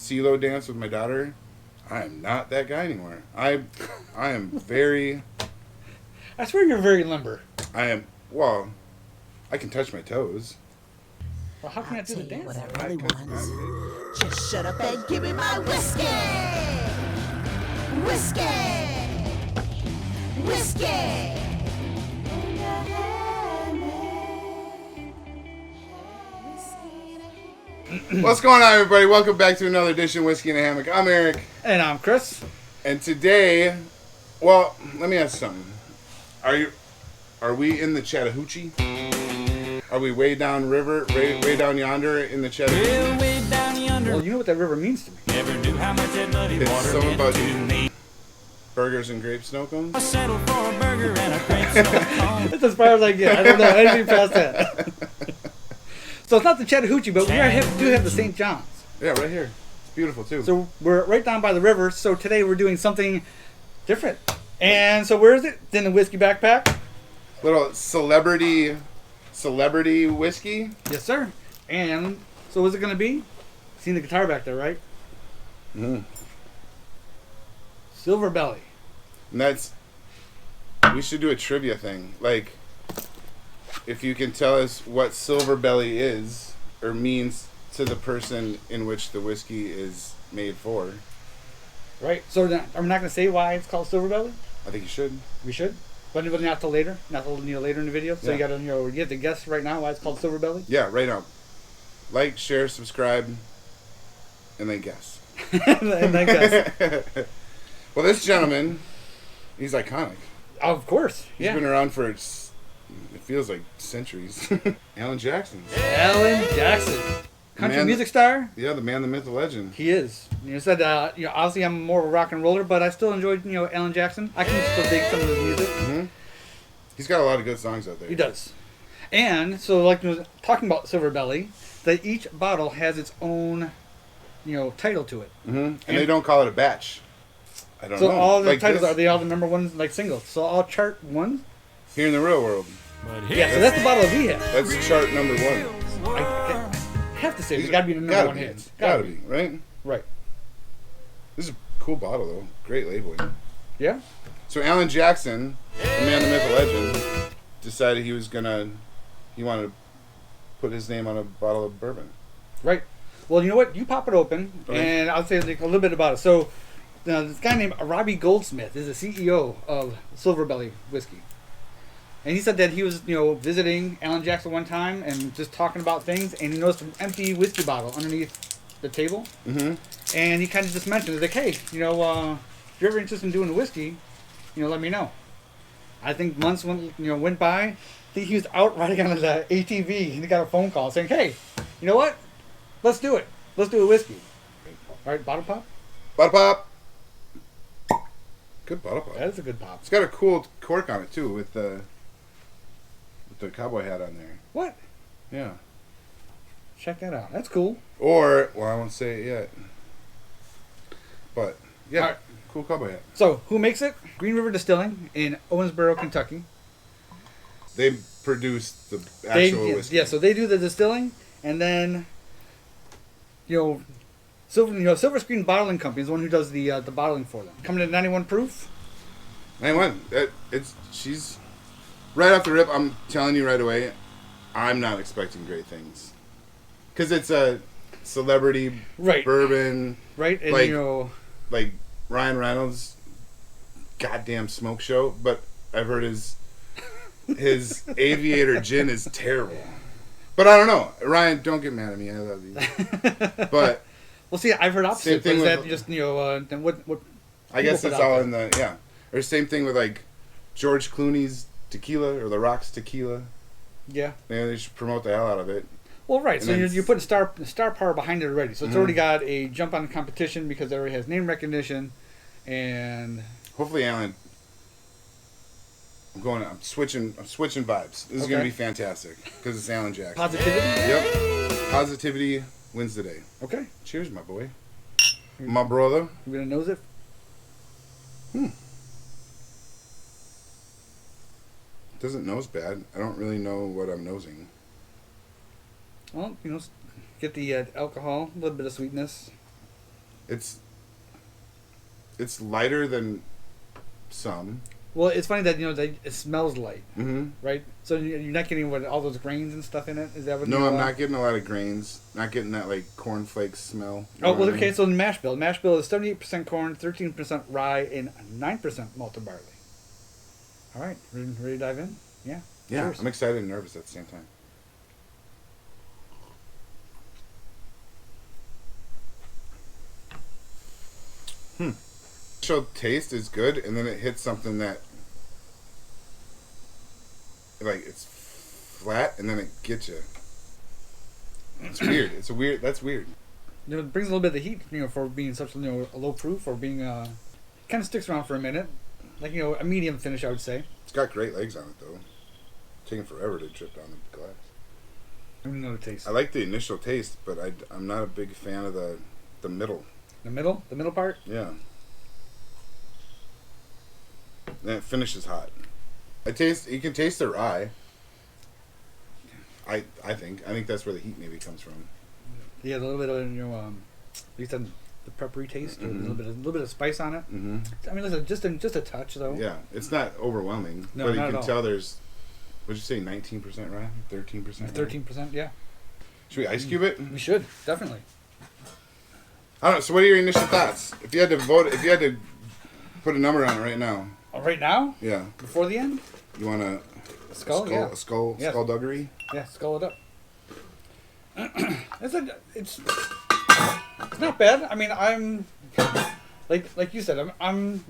CeeLo dance with my daughter, I am not that guy anymore. I am very... I swear you're very limber. I am... Well, I can touch my toes. Well, how can I do the dance? What I really want. Just shut up and give me my whiskey! Whiskey! Whiskey! What's going on, everybody? Welcome back to another edition of Whiskey in a Hammock. I'm Eric. And I'm Chris. And today, well, let me ask something. Are we in the Chattahoochee? Are we way down river, way down yonder in the Chattahoochee? Way down yonder. Well, you know what that river means to me. Never knew how much that muddy It's water something meant about to me. burgers and grape snow cones? I settled for a burger and a grape snow cone. That's as far as I get. I don't know anything past that. So it's not the Chattahoochee, but we do have the St. John's. Yeah, right here. It's beautiful, too. So we're right down by the river. So today we're doing something different. And so where is it? It's in the whiskey backpack. Little celebrity whiskey. Yes, sir. And so what's it going to be? Seen the guitar back there, right? Silverbelly. And we should do a trivia thing. Like, if you can tell us what Silverbelly is or means to the person in which the whiskey is made for. Right. So are we not going to say why it's called Silverbelly? I think you should. We should. But not till later. Not till later in the video. So Yeah. you have to guess right now why it's called Silverbelly. Yeah, right now. Like, share, subscribe, and then guess. And then guess. Well, this gentleman, he's iconic. Of course. He's Yeah. been around for, it feels like centuries. Alan Jackson. Alan Jackson. Country Man- music star. Yeah, the man, the myth, the legend. He is. You said, obviously I'm more of a rock and roller, but I still enjoyed, Alan Jackson. I can still dig some of his music. Mm-hmm. He's got a lot of good songs out there. He does. And so, like, talking about Silverbelly, that each bottle has its own, title to it. Mm-hmm. And they don't call it a batch. I don't know. So all the Like titles this, are they all the number ones, like singles. So all chart one. here in the real world. But Yeah, so that's the bottle we have. That's chart number one. I have to say, it's got to be the number one hit. Gotta be, right? Right. This is a cool bottle, though. Great labeling. Yeah. So Alan Jackson, the man, the myth, the legend, decided he wanted to put his name on a bottle of bourbon. Right. Well, you know what? You pop it open, Okay. and I'll say like, a little bit about it. So, this guy named Robbie Goldsmith is the CEO of Silverbelly Whiskey. And he said that he was, visiting Alan Jackson one time and just talking about things, and he noticed an empty whiskey bottle underneath the table. Mm-hmm. And he kind of just mentioned, like, hey, if you're ever interested in doing a whiskey, let me know. I think months went by. I think he was out riding on the ATV, and he got a phone call saying, hey, you know what? Let's do it. Let's do a whiskey. All right, bottle pop? Bottle pop. Good bottle pop. That is a good pop. It's got a cool cork on it, too, with the cowboy hat on there. What? Yeah. Check that out. That's cool. Or, well, I won't say it yet. But, yeah, All right. cool cowboy hat. So, who makes it? Green River Distilling in Owensboro, Kentucky. They produce the actual whiskey. Yeah, so they do the distilling, and then, Silver Screen Bottling Company is the one who does the bottling for them. Coming in 91 proof. 91. She's right off the rip. I'm telling you right away, I'm not expecting great things, because it's a celebrity bourbon, right? And like Ryan Reynolds' goddamn smoke show. But I've heard his Aviator gin is terrible. But I don't know, Ryan. Don't get mad at me. I love you. But well, see, I've heard opposite. Same thing but is with- that just then what? I guess people it's put out all there? in the yeah. Or same thing with like George Clooney's tequila or The Rock's tequila. Yeah. Maybe they should promote the hell out of it. Well, right. And So then you're putting star power behind it already. So it's Mhm. already got a jump on the competition because it already has name recognition, and Hopefully, Alan. I'm switching vibes. This is gonna Okay. be fantastic because it's Alan Jackson. positivity. Yep. Positivity wins the day. Okay. Cheers, my boy. My brother. You gonna nose it? Doesn't nose bad. I don't really know what I'm nosing. Well, get the alcohol, a little bit of sweetness. It's lighter than some. Well, it's funny that it smells light, Mm-hmm. right? So you're not getting all those grains and stuff in it. Is that what? No, I'm not getting a lot of grains. Not getting that like cornflakes smell. Oh well, okay. So the mash bill is 78% corn, 13% rye, and 9% malted barley. All right, ready to dive in? Yeah. Yeah, Cheers. I'm excited and nervous at the same time. Initial taste is good, and then it hits something that, like, it's flat, and then it gets you. It's weird. That's weird. It brings a little bit of heat, for being such a low proof, or being kind of sticks around for a minute, like a medium finish, I would say. It's got great legs on it, though. Taking forever to drip down the glass. I don't know the taste. I like the initial taste, but I'm not a big fan of the middle. The middle part. Yeah. And it finishes hot. You can taste the rye. I think that's where the heat maybe comes from. Yeah, a little bit of you said the peppery taste, or a little bit of spice on it. Mm-hmm. I mean, listen, just a touch though. Yeah, it's not overwhelming, No, but not you at can all. tell there's. What'd you say? 19% rye, 13%. 13%. Yeah, Should we ice cube it? we should definitely. I don't know. So, what are your initial thoughts? If you had to put a number on it right now, Right now, yeah, before the end, you want a skull, yeah, Yeah. skullduggery? yeah, skull it up. It's not bad. I mean, I'm like you said, I'm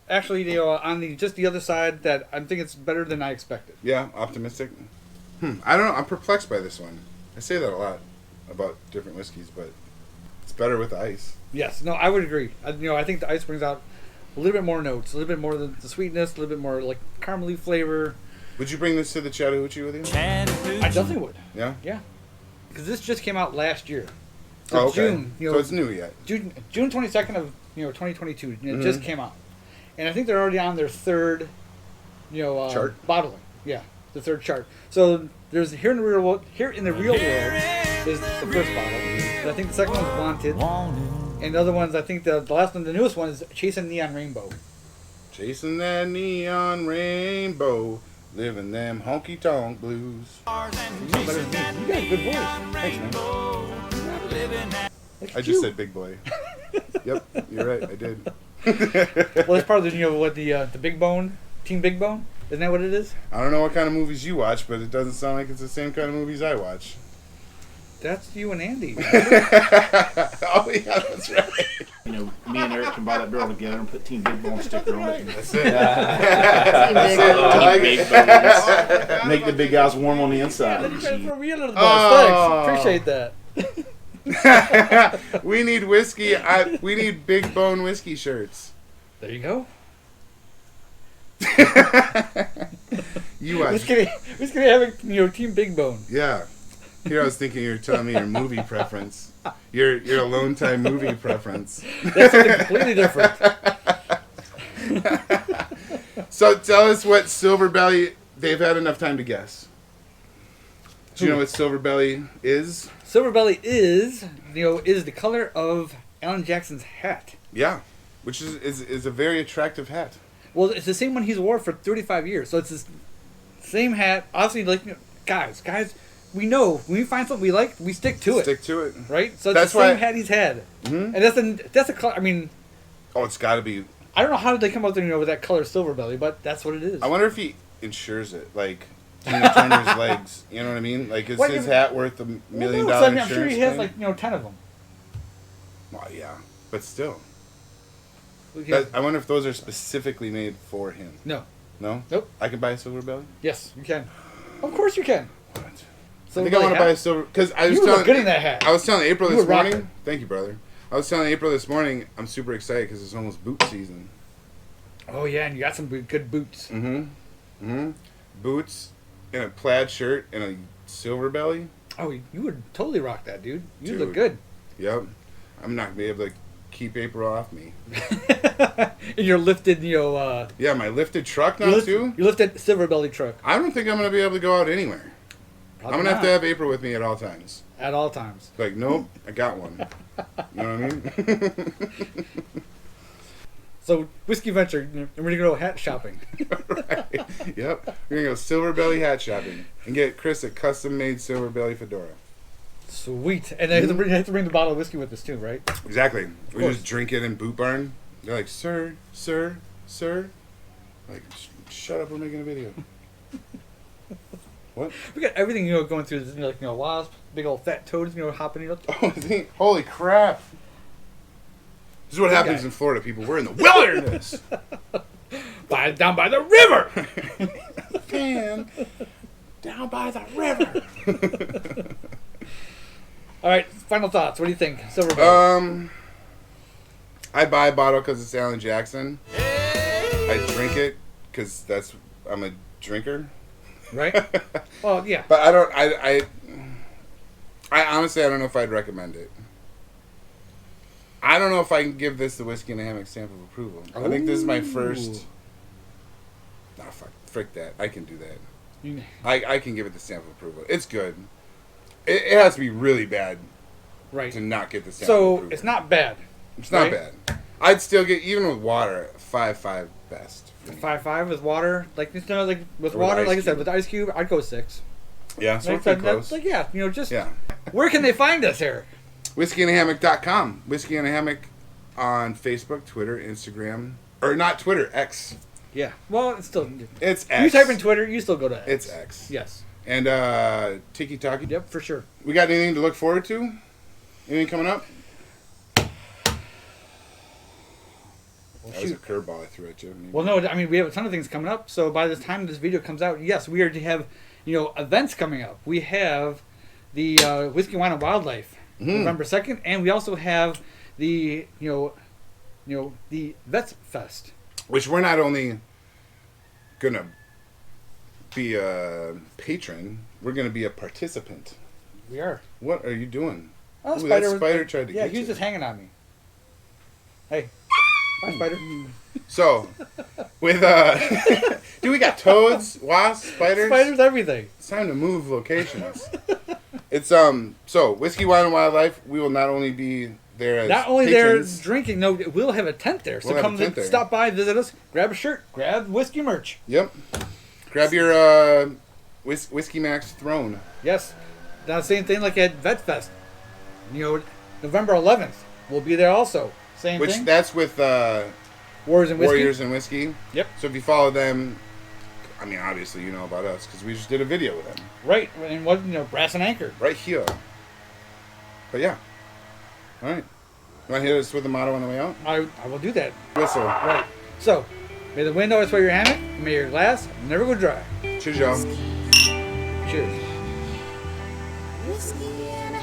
actually on the other side that I think it's better than I expected. Yeah, optimistic. I don't know. I'm perplexed by this one. I say that a lot about different whiskeys, but it's better with ice. Yes, no, I would agree. I think the ice brings out a little bit more notes, a little bit more of the sweetness, a little bit more like caramely flavor. Would you bring this to the Chattahoochee with you? I definitely would. Yeah. Yeah, because this just came out last year. Oh, okay. June, So it's new yet. June 22nd of 2022. It Mm-hmm. just came out, and I think they're already on their third, Chart? bottling. Yeah, the third chart. So there's here in the real world is the first bottle. I think the second one's Wanted, and the other ones I think the last one, the newest one is Chasing Neon Rainbow. Chasing that neon rainbow, living them honky tonk blues. You know better than me. You got a good voice. Thanks, man. Look I at just you. said big boy. Yep, you're right. I did. Well, that's part of the Big Bone Team Big Bone. Isn't that what it is? I don't know what kind of movies you watch, but it doesn't sound like it's the same kind of movies I watch. That's you and Andy. Oh yeah, that's right. Me and Eric can buy that barrel together and put Team Big Bone sticker on it. That's it. Team like Big it. Bones. Make the big guys warm on the inside. You guys throw me under the bus. Oh. Thanks. Appreciate that. We need whiskey. We need Big Bone whiskey shirts. There you go. You We're watch. just gonna have Team Big Bone. Yeah. Here I was thinking you were telling me your movie preference. Your alone time movie preference. That's something completely different. So tell us what Silverbelly. They've had enough time to guess. Do you know what Silverbelly is? Silverbelly is the color of Alan Jackson's hat. Yeah, which is a very attractive hat. Well, it's the same one he's wore for 35 years. So it's the same hat. Obviously, guys, we know when we find something we like, we stick to it. Stick to it. Right? So That's it's the same why- hat he's had. Mhm. And that's a color. I mean, Oh, it's got to be. I don't know how did they come up with that color Silverbelly, but that's what it is. I wonder if he insures it, like Tina Turner's legs. You know what I mean? Like, is What his if- hat worth $1 million Well, no, so, insurance? I'm sure he has claim? 10 of them. Well, yeah, but still. Okay. I wonder if those are specifically made for him. No. No? Nope. I can buy a Silverbelly? Yes, you can. Of course you can. What? So I think I want to buy a silver because I was You telling look good in that hat. I was telling April You this were rocking. morning. Thank you, brother. I was telling April this morning. I'm super excited because it's almost boot season. Oh yeah, and you got some good boots. Boots and a plaid shirt and a Silverbelly. Oh, you would totally rock that, dude. You Dude. look good. Yep. I'm not gonna be able to keep April off me. And you're lifted, Yeah, my lifted truck you now too. lifted Silverbelly truck. I don't think I'm gonna be able to go out anywhere. I'm gonna have to have April with me at all times. At all times. Like, nope, I got one. You know what I mean? So, Whiskey Venture, and we're going to go hat shopping. Right. Yep. We're gonna go Silverbelly hat shopping and get Chris a custom-made Silverbelly fedora. Sweet. And I have to bring the bottle of whiskey with us too, right? Exactly. We course. just drink it in Boot Barn. They're like, sir. Like, shut up, we're making a video. What? We got everything, going through this, like, wasp, big old fat toads, hopping. Oh, holy crap. This is what happens guy. in Florida, people. We're in the wilderness. Down by the river! Man, down by the river. All right, final thoughts. What do you think? Silverbelly. I buy a bottle because it's Alan Jackson. I drink it because I'm a drinker. Right? Well, yeah. But I honestly, I don't know if I'd recommend it. I don't know if I can give this the Whiskey and a Hammock stamp of approval. I think this is my first. Nah, frick that. I can do that. I can give it the stamp of approval. It's good. It has to be really bad Right. to not get the stamp of So, approval. it's not bad. It's not right? bad. I'd still get, even with water, 5.5 best. For me. 5.5 with water. Like, with With water, ice like I said, cube. with ice cube, I'd go 6. Yeah, so we're Like, pretty that's close. like, yeah, just. Yeah. Where can they find us, Eric? WhiskeyandAHammock.com. Whiskey and a Hammock on Facebook, Twitter, Instagram. Or not Twitter, X. Yeah. Well, it's still. It's You X. type in Twitter, you still go to X. It's X. Yes. And Tiki Taki. Yep, for sure. We got anything to look forward to? Anything coming up? Well, That was a shoot. curveball I threw at you. Well, no, I mean, we have a ton of things coming up. So by the time this video comes out, yes, we already have, events coming up. We have the Whiskey, Wine, and Wildlife, November 2nd, and we also have the, the Vets Fest. Which we're not only gonna be a patron, we're gonna be a participant. We are. What are you doing? Oh, Ooh, that spider tried to yeah, get he was you. just hanging on me. Hey. Bye, spider. So, with dude, we got toads, wasps, spiders. Spiders, everything. It's time to move locations. It's so Whiskey, Wine, and Wildlife. We will not only be there as Not only patrons, there drinking, no, we'll have a tent there. So We'll have come a tent there. stop by, visit us, grab a shirt, grab whiskey merch. Yep. Grab your Whiskey Max throne. Yes. Now, the same thing like at Vet Fest. November 11th, we'll be there also. Same Which thing. that's with Warriors and Whiskey. Warriors and Whiskey. Yep. So if you follow them, I mean, obviously you know about us because we just did a video with them Right. And what, Brass and Anchor. right here. But yeah. All right. You want to hit us with the motto on the way out? I will do that. Whistle. Right. So, may the wind always sway your hammock, and may your glass never go dry. Cheers, y'all. Cheers. Whiskey and a